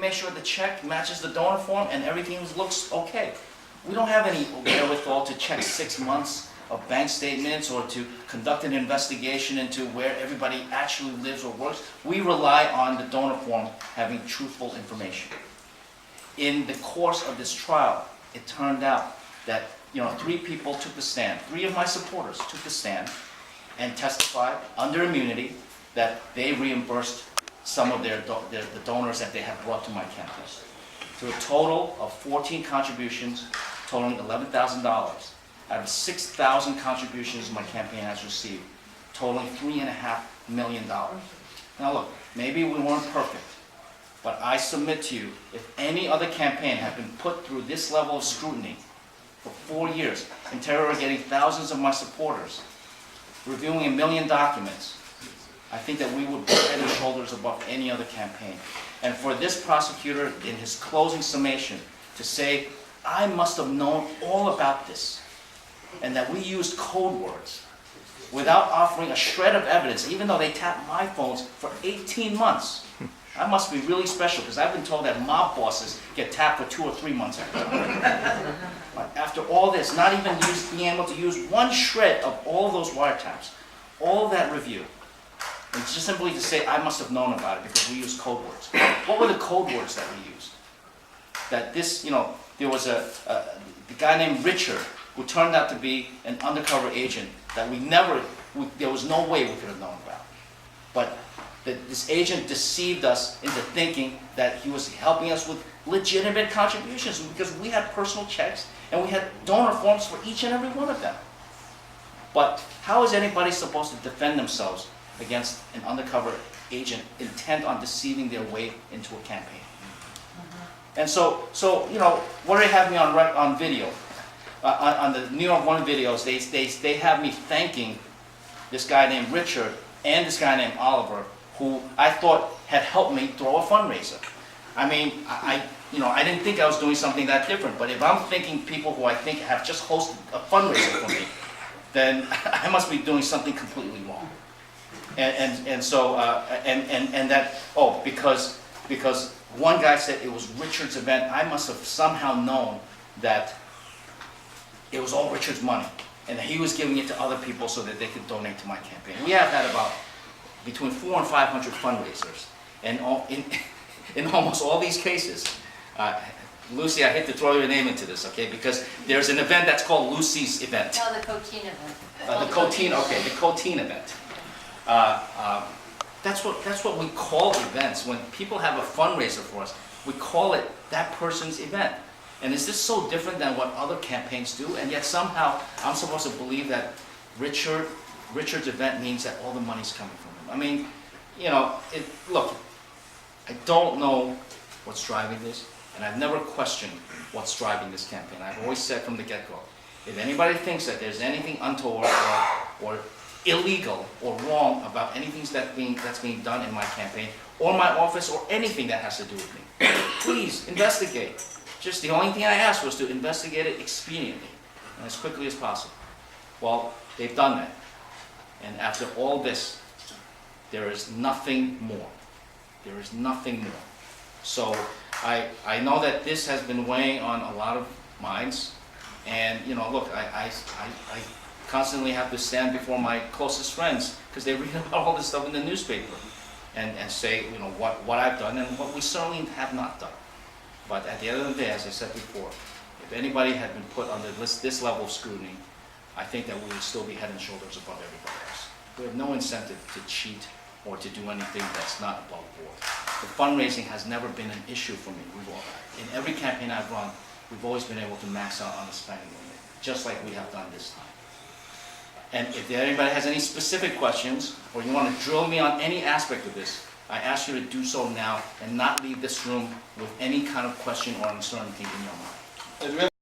make sure the check matches the donor form and everything looks okay. We don't have any wherewithal to check 6 months of bank statements or to conduct an investigation into where everybody actually lives or works. We rely on the donor form having truthful information. In the course of this trial, it turned out that 3 people took the stand. 3 of my supporters took the stand and testified under immunity that they reimbursed some of the donors that they have brought to my campaign. To a total of 14 contributions, totaling $11,000 out of 6,000 contributions my campaign has received, totaling $3.5 million. Now look, maybe we weren't perfect, but I submit to you, if any other campaign had been put through this level of scrutiny for 4 years, interrogating thousands of my supporters, reviewing 1 million documents, I think that we would be head and shoulders above any other campaign. And for this prosecutor, in his closing summation, to say, I must have known all about this, and that we used code words without offering a shred of evidence, even though they tapped my phones for 18 months. I must be really special, because I've been told that mob bosses get tapped for 2 or 3 months after all this, not even being able to use one shred of all those wiretaps, all that review. And just simply to say, I must have known about it because we used code words. What were the code words that we used? That this, there was the guy named Richard who turned out to be an undercover agent that there was no way we could have known about. But this agent deceived us into thinking that he was helping us with legitimate contributions because we had personal checks and we had donor forms for each and every one of them. But how is anybody supposed to defend themselves against an undercover agent intent on deceiving their way into a campaign? And so what do they have me on video? On the New York One videos, they have me thanking this guy named Richard and this guy named Oliver, who I thought had helped me throw a fundraiser. I mean, I didn't think I was doing something that different, but if I'm thanking people who I think have just hosted a fundraiser for me, then I must be doing something completely wrong. Because one guy said it was Richard's event, I must have somehow known that it was all Richard's money, and that he was giving it to other people so that they could donate to my campaign. We have had about between 400 and 500 fundraisers, and in almost all these cases, Lucy, I hate to throw your name into this, okay? Because there's an event that's called Lucy's event. No, the Coteen event. The Coteen event. That's what we call events. When people have a fundraiser for us, we call it that person's event. And is this so different than what other campaigns do? And yet somehow I'm supposed to believe that Richard's event means that all the money's coming from him. I mean, look, I don't know what's driving this, and I've never questioned what's driving this campaign. I've always said from the get-go, if anybody thinks that there's anything untoward or illegal or wrong about anything that's being done in my campaign or my office or anything that has to do with me, please investigate. Just the only thing I asked was to investigate it expediently and as quickly as possible. Well, they've done that. And after all this, there is nothing more. There is nothing more. So I know that this has been weighing on a lot of minds. And look, I constantly have to stand before my closest friends because they read about all this stuff in the newspaper and say what I've done and what we certainly have not done. But at the end of the day, as I said before, if anybody had been put under this level of scrutiny, I think that we would still be head and shoulders above everybody else. We have no incentive to cheat or to do anything that's not above board. The fundraising has never been an issue for me. In every campaign I've run, we've always been able to max out on the spending limit, just like we have done this time. And if anybody has any specific questions, or you want to drill me on any aspect of this, I ask you to do so now and not leave this room with any kind of question or uncertainty in your mind.